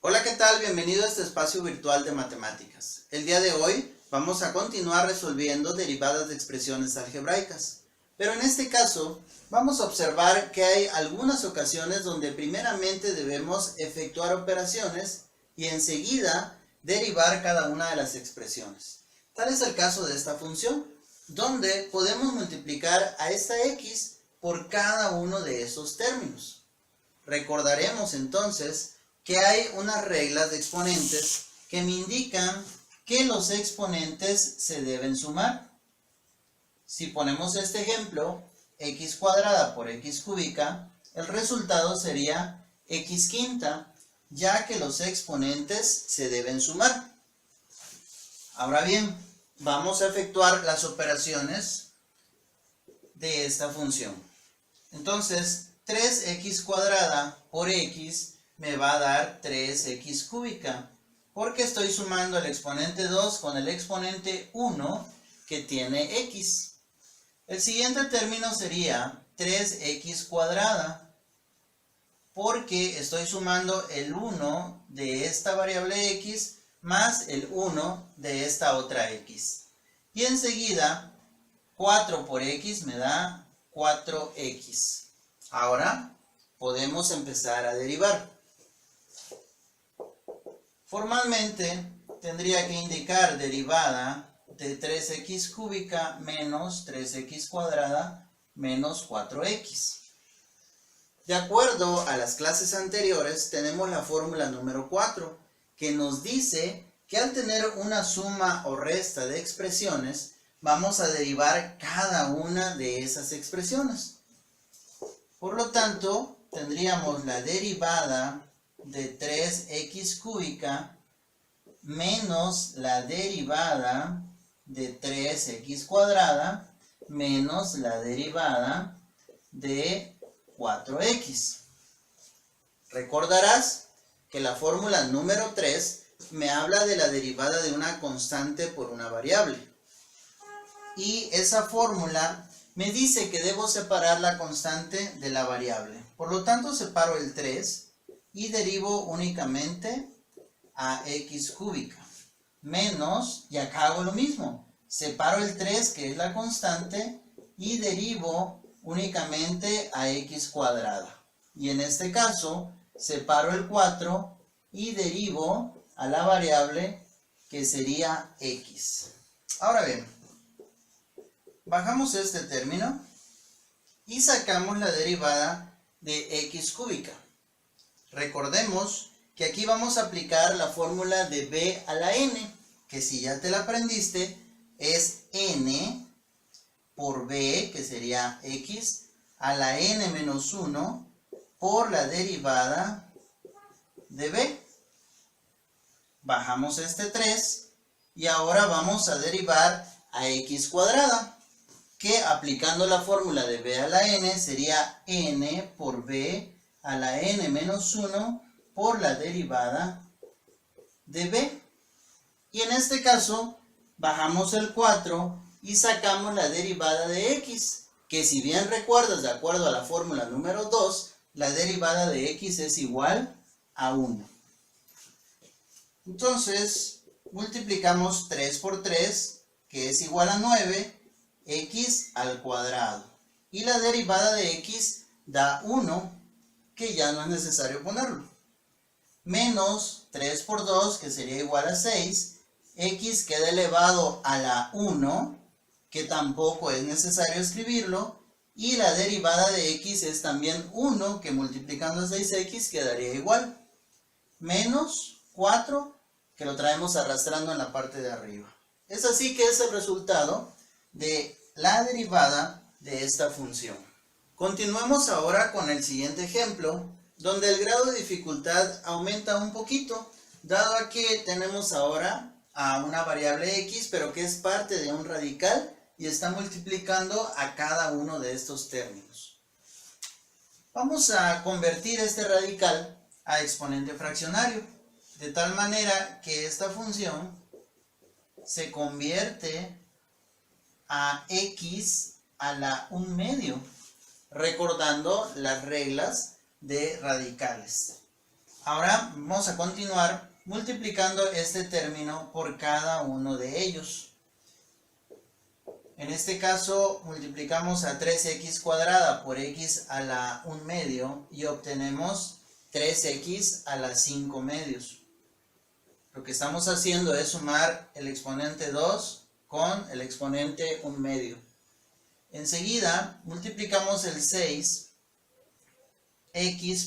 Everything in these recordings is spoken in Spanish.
Hola, ¿qué tal? Bienvenido a este espacio virtual de matemáticas. El día de hoy vamos a continuar resolviendo derivadas de expresiones algebraicas. Pero en este caso vamos a observar que hay algunas ocasiones donde primeramente debemos efectuar operaciones y enseguida derivar cada una de las expresiones. Tal es el caso de esta función, donde podemos multiplicar a esta x por cada uno de esos términos. Recordaremos entonces que hay unas reglas de exponentes que me indican que los exponentes se deben sumar. Si ponemos este ejemplo, x cuadrada por x cúbica, el resultado sería x quinta, ya que los exponentes se deben sumar. Ahora bien, vamos a efectuar las operaciones de esta función. Entonces, 3x cuadrada por x me va a dar 3x cúbica, porque estoy sumando el exponente 2 con el exponente 1 que tiene x. El siguiente término sería 3x cuadrada, porque estoy sumando el 1 de esta variable x más el 1 de esta otra x. Y enseguida, 4 por x me da 4x. Ahora podemos empezar a derivar. Formalmente tendría que indicar derivada de 3x cúbica menos 3x cuadrada menos 4x. De acuerdo a las clases anteriores, tenemos la fórmula número 4, que nos dice que al tener una suma o resta de expresiones, vamos a derivar cada una de esas expresiones. Por lo tanto, tendríamos la derivada de 3x cúbica menos la derivada de 3x cuadrada menos la derivada de 4x. Recordarás que la fórmula número 3 me habla de la derivada de una constante por una variable. Y esa fórmula me dice que debo separar la constante de la variable. Por lo tanto, separo el 3 y derivo únicamente a x cúbica. Menos, y acá hago lo mismo. Separo el 3, que es la constante, y derivo únicamente a x cuadrada. Y en este caso, separo el 4 y derivo a la variable que sería x. Ahora bien, bajamos este término y sacamos la derivada de x cúbica. Recordemos que aquí vamos a aplicar la fórmula de b a la n, que si ya te la aprendiste, es n por b, que sería x, a la n menos 1 por la derivada de b. Bajamos este 3 y ahora vamos a derivar a x cuadrada, que aplicando la fórmula de b a la n sería n por b a la n menos 1 por la derivada de b. Y en este caso, bajamos el 4 y sacamos la derivada de x, que si bien recuerdas, de acuerdo a la fórmula número 2, la derivada de x es igual a 1. Entonces, multiplicamos 3 por 3, que es igual a 9, x al cuadrado. Y la derivada de x da 1, que ya no es necesario ponerlo. Menos 3 por 2, que sería igual a 6, x queda elevado a la 1, que tampoco es necesario escribirlo, y la derivada de x es también 1, que multiplicando 6x quedaría igual. Menos 4, que lo traemos arrastrando en la parte de arriba. Es así que es el resultado de la derivada de esta función. Continuemos ahora con el siguiente ejemplo, donde el grado de dificultad aumenta un poquito, dado a que tenemos ahora a una variable x, pero que es parte de un radical y está multiplicando a cada uno de estos términos. Vamos a convertir este radical a exponente fraccionario, de tal manera que esta función se convierte a x a la 1/2, recordando las reglas de radicales. Ahora vamos a continuar multiplicando este término por cada uno de ellos. En este caso multiplicamos a 3x cuadrada por x a la 1 medio y obtenemos 3x a la 5 medios. Lo que estamos haciendo es sumar el exponente 2 con el exponente 1 medio. Enseguida multiplicamos el 6x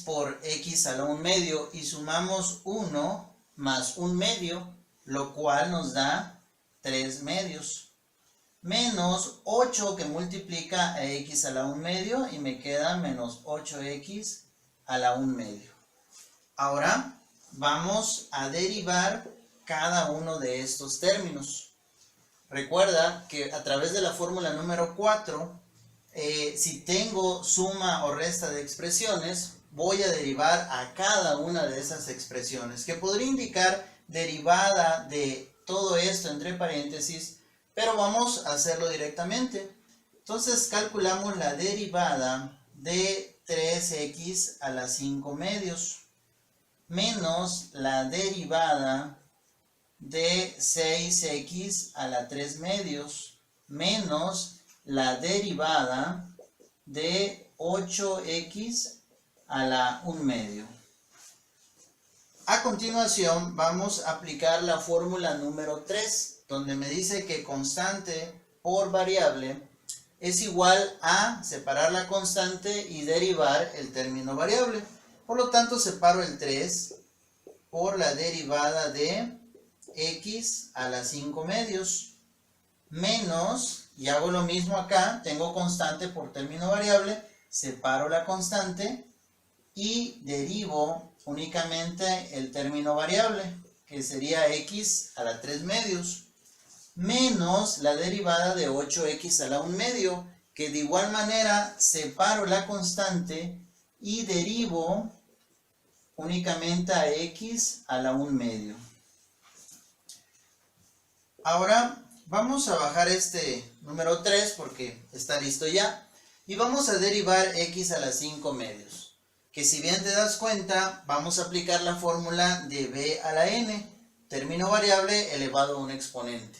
por x a la 1 medio y sumamos 1 más 1 medio, lo cual nos da 3 medios. Menos 8 que multiplica a x a la 1 medio y me queda menos 8x a la 1 medio. Ahora vamos a derivar cada uno de estos términos. Recuerda que a través de la fórmula número 4, si tengo suma o resta de expresiones, voy a derivar a cada una de esas expresiones, que podría indicar derivada de todo esto entre paréntesis, pero vamos a hacerlo directamente. Entonces calculamos la derivada de 3x a la 5 medios menos la derivada de 6x a la 3 medios menos la derivada de 8x a la 1 medio. A continuación vamos a aplicar la fórmula número 3, donde me dice que constante por variable es igual a separar la constante y derivar el término variable. Por lo tanto, separo el 3 por la derivada de x a la 5 medios menos, y hago lo mismo acá, tengo constante por término variable, separo la constante y derivo únicamente el término variable, que sería x a la 3 medios, menos la derivada de 8x a la 1 medio, que de igual manera separo la constante y derivo únicamente a x a la 1 medio. Ahora vamos a bajar este número 3 porque está listo ya, y vamos a derivar x a la 5 medios, que si bien te das cuenta, vamos a aplicar la fórmula de b a la n, término variable elevado a un exponente.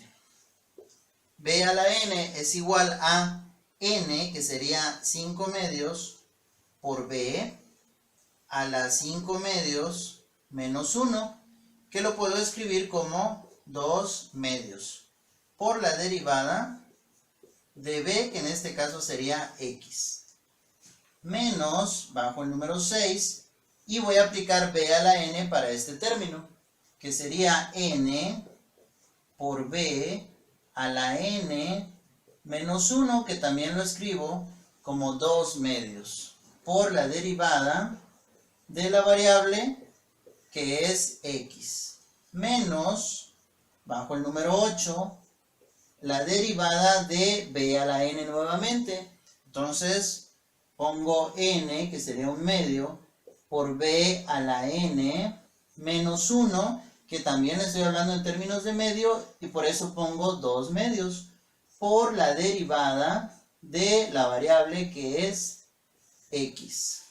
B a la n es igual a n, que sería 5 medios, por b a la 5 medios menos 1, que lo puedo escribir como 2 medios, por la derivada de b, que en este caso sería x, menos, bajo el número 6, y voy a aplicar b a la n para este término, que sería n por b a la n menos 1, que también lo escribo como 2 medios, por la derivada de la variable que es x, menos, bajo el número 8, la derivada de b a la n nuevamente. Entonces pongo n, que sería 1 medio, por b a la n menos 1, que también estoy hablando en términos de medio, y por eso pongo 2 medios, por la derivada de la variable que es x.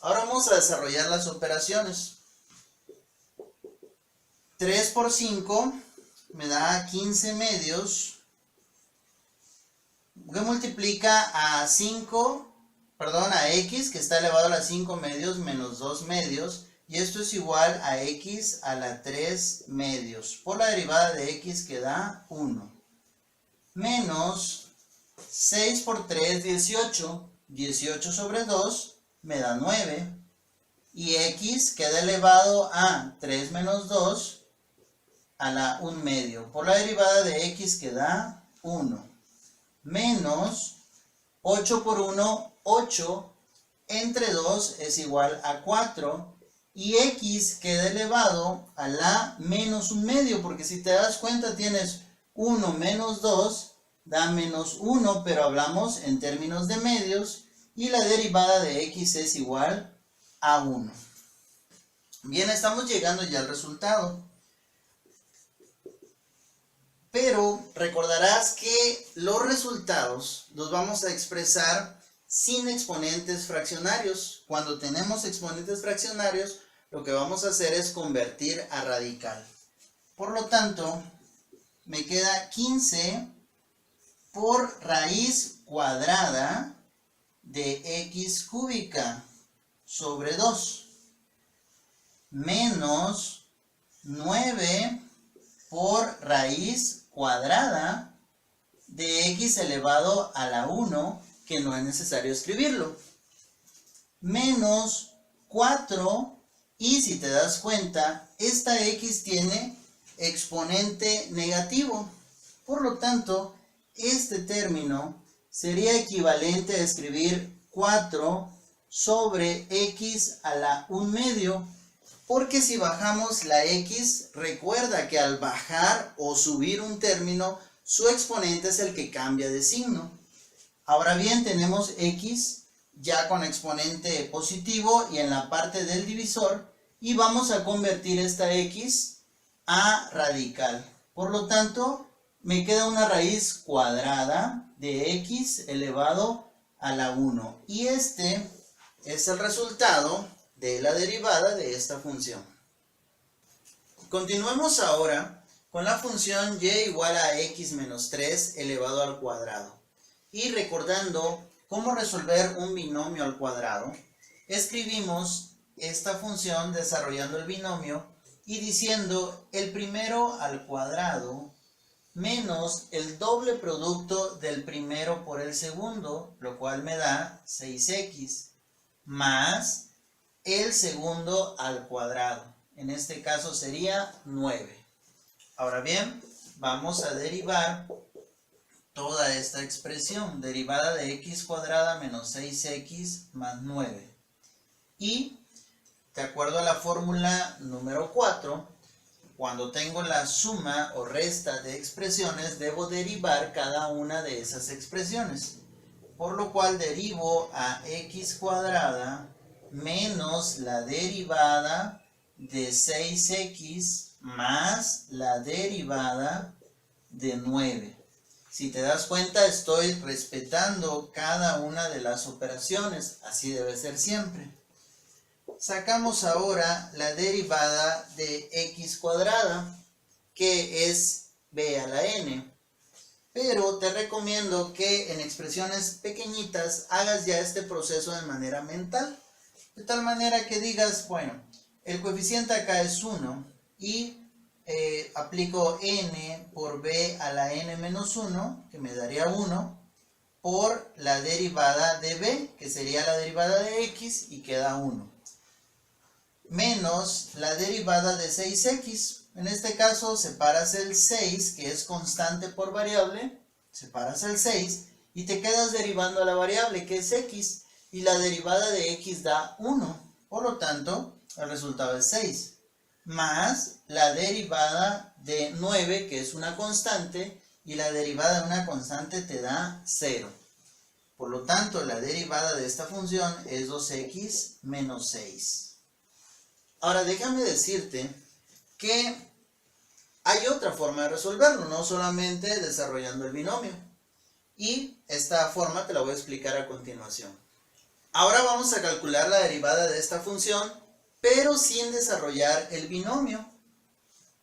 Ahora vamos a desarrollar las operaciones. 3 por 5 me da 15 medios, que multiplica a a x, que está elevado a la 5 medios, menos 2 medios, y esto es igual a x a la 3 medios, por la derivada de x que da 1, menos 6 por 3, 18, 18 sobre 2 me da 9, y x queda elevado a 3 menos 2 a la 1 medio, por la derivada de x que da 1, menos 8 por 1, 8, entre 2 es igual a 4, y x queda elevado a la menos 1 medio, porque si te das cuenta tienes 1 menos 2, da menos 1, pero hablamos en términos de medios, y la derivada de x es igual a 1. Bien, estamos llegando ya al resultado. Pero recordarás que los resultados los vamos a expresar sin exponentes fraccionarios. Cuando tenemos exponentes fraccionarios, lo que vamos a hacer es convertir a radical. Por lo tanto, me queda 15 por raíz cuadrada de x cúbica sobre 2 menos 9 por raíz cuadrada de x elevado a la 1, que no es necesario escribirlo, menos 4, y si te das cuenta, esta x tiene exponente negativo. Por lo tanto, este término sería equivalente a escribir 4 sobre x a la 1/2, porque si bajamos la x, recuerda que al bajar o subir un término, su exponente es el que cambia de signo. Ahora bien, tenemos x ya con exponente positivo y en la parte del divisor, y vamos a convertir esta x a radical. Por lo tanto, me queda una raíz cuadrada de x elevado a la 1. Y este es el resultado de la derivada de esta función. Continuemos ahora con la función y igual a x menos 3 elevado al cuadrado. Y recordando cómo resolver un binomio al cuadrado, escribimos esta función desarrollando el binomio y diciendo el primero al cuadrado menos el doble producto del primero por el segundo, lo cual me da 6x, más el segundo al cuadrado. En este caso sería 9. Ahora bien, vamos a derivar toda esta expresión, derivada de x cuadrada menos 6x más 9. Y, de acuerdo a la fórmula número 4, cuando tengo la suma o resta de expresiones, debo derivar cada una de esas expresiones. Por lo cual derivo a x cuadrada menos la derivada de 6x más la derivada de 9. Si te das cuenta, estoy respetando cada una de las operaciones, así debe ser siempre. Sacamos ahora la derivada de x cuadrada, que es b a la n. Pero te recomiendo que en expresiones pequeñitas hagas ya este proceso de manera mental. De tal manera que digas, bueno, el coeficiente acá es 1 y aplico n por b a la n menos 1, que me daría 1, por la derivada de b, que sería la derivada de x, y queda 1. Menos la derivada de 6x. En este caso separas el 6, que es constante por variable, separas el 6 y te quedas derivando a la variable, que es x, y la derivada de x da 1. Por lo tanto, el resultado es 6. Más la derivada de 9, que es una constante, y la derivada de una constante te da 0. Por lo tanto, la derivada de esta función es 2x menos 6. Ahora, déjame decirte que hay otra forma de resolverlo, no solamente desarrollando el binomio. Y esta forma te la voy a explicar a continuación. Ahora vamos a calcular la derivada de esta función, pero sin desarrollar el binomio.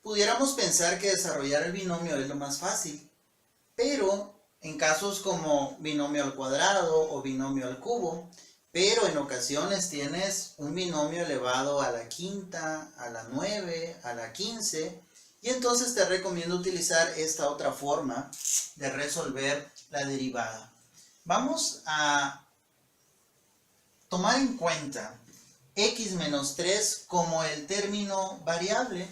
Pudiéramos pensar que desarrollar el binomio es lo más fácil, pero en casos como binomio al cuadrado o binomio al cubo, pero en ocasiones tienes un binomio elevado a la quinta, a la 9, a la 15, y entonces te recomiendo utilizar esta otra forma de resolver la derivada. Vamos a tomar en cuenta x menos 3 como el término variable,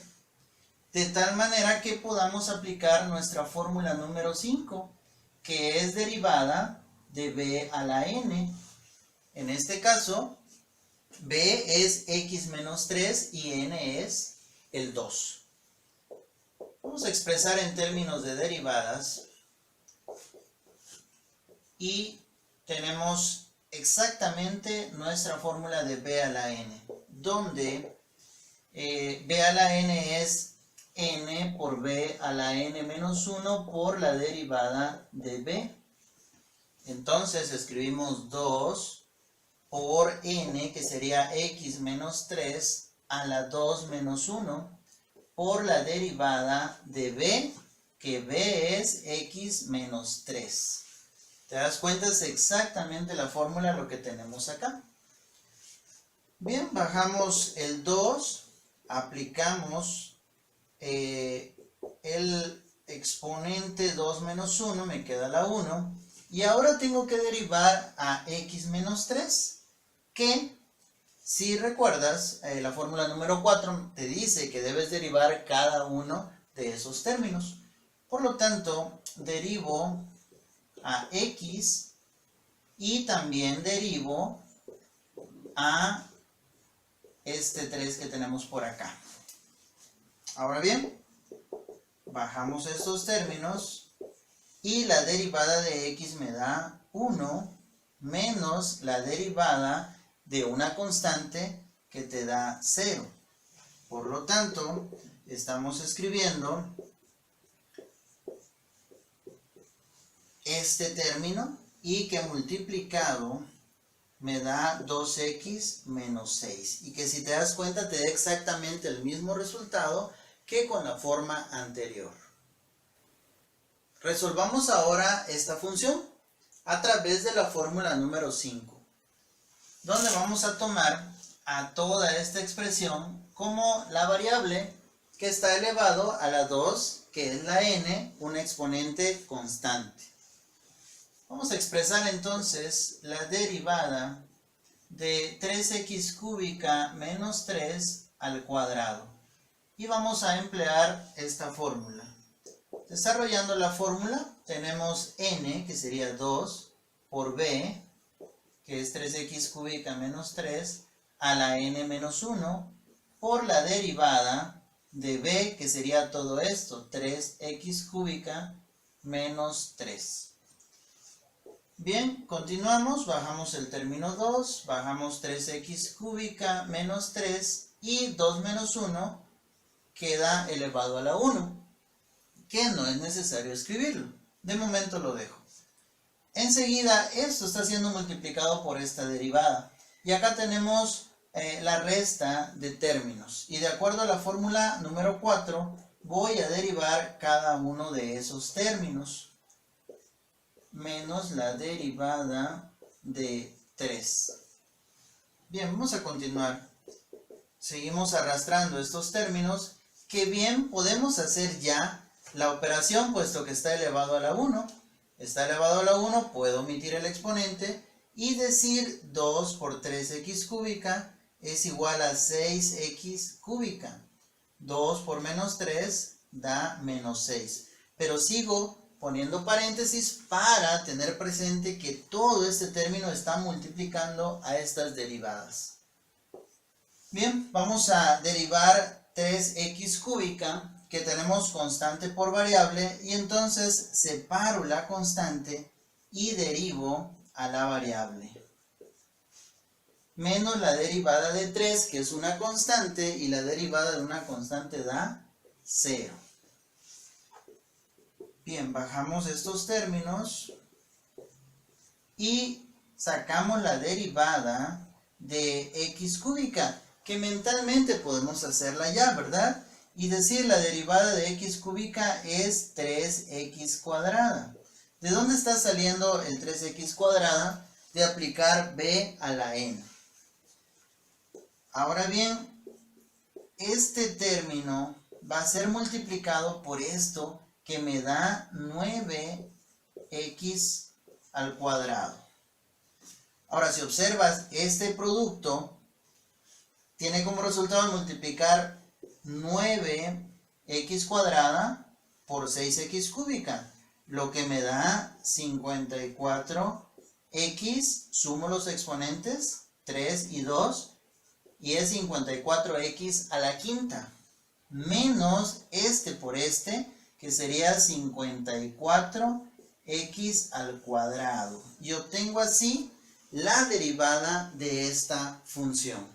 de tal manera que podamos aplicar nuestra fórmula número 5, que es derivada de b a la n. En este caso, b es x menos 3 y n es el 2. Vamos a expresar en términos de derivadas y tenemos exactamente nuestra fórmula de b a la n, donde b a la n es n por b a la n menos 1 por la derivada de b. Entonces escribimos 2 por n, que sería x menos 3, a la 2 menos 1 por la derivada de b, que b es x menos 3. ¿Te das cuenta? Es exactamente la fórmula lo que tenemos acá. Bien, bajamos el 2, aplicamos el exponente 2 menos 1, me queda la 1, y ahora tengo que derivar a x menos 3, que si recuerdas, la fórmula número 4 te dice que debes derivar cada uno de esos términos. Por lo tanto, derivo a x y también derivo a este 3 que tenemos por acá. Ahora bien, bajamos estos términos y la derivada de x me da 1 menos la derivada de una constante que te da 0. Por lo tanto, estamos escribiendo este término y que multiplicado me da 2x menos 6. Y que si te das cuenta te da exactamente el mismo resultado que con la forma anterior. Resolvamos ahora esta función a través de la fórmula número 5, donde vamos a tomar a toda esta expresión como la variable que está elevado a la 2, que es la n, un exponente constante. Vamos a expresar entonces la derivada de 3x cúbica menos 3 al cuadrado. Y vamos a emplear esta fórmula. Desarrollando la fórmula, tenemos n, que sería 2, por b, que es 3x cúbica menos 3, a la n menos 1, por la derivada de b, que sería todo esto, 3x cúbica menos 3. Bien, continuamos, bajamos el término 2, bajamos 3x cúbica menos 3 y 2 menos 1 queda elevado a la 1, que no es necesario escribirlo. De momento lo dejo. Enseguida esto está siendo multiplicado por esta derivada. Y acá tenemos la resta de términos. Y de acuerdo a la fórmula número 4, voy a derivar cada uno de esos términos. Menos la derivada de 3. Bien, vamos a continuar. Seguimos arrastrando estos términos, que bien podemos hacer ya la operación, puesto que está elevado a la 1. Está elevado a la 1, puedo omitir el exponente y decir 2 por 3x cúbica es igual a 6x cúbica. 2 por menos 3 da menos 6. Pero sigo poniendo paréntesis para tener presente que todo este término está multiplicando a estas derivadas. Bien, vamos a derivar 3x cúbica, que tenemos constante por variable, y entonces separo la constante y derivo a la variable. Menos la derivada de 3, que es una constante, y la derivada de una constante da 0. Bien, bajamos estos términos y sacamos la derivada de x cúbica, que mentalmente podemos hacerla ya, ¿verdad? Y decir la derivada de x cúbica es 3x cuadrada. ¿De dónde está saliendo el 3x cuadrada? De aplicar b a la n. Ahora bien, este término va a ser multiplicado por esto, que me da 9x al cuadrado. Ahora, si observas, este producto tiene como resultado multiplicar 9x cuadrada por 6x cúbica, lo que me da 54x, sumo los exponentes, 3 y 2, y es 54x a la quinta, menos este por este, que sería 54x al cuadrado. Y obtengo así la derivada de esta función.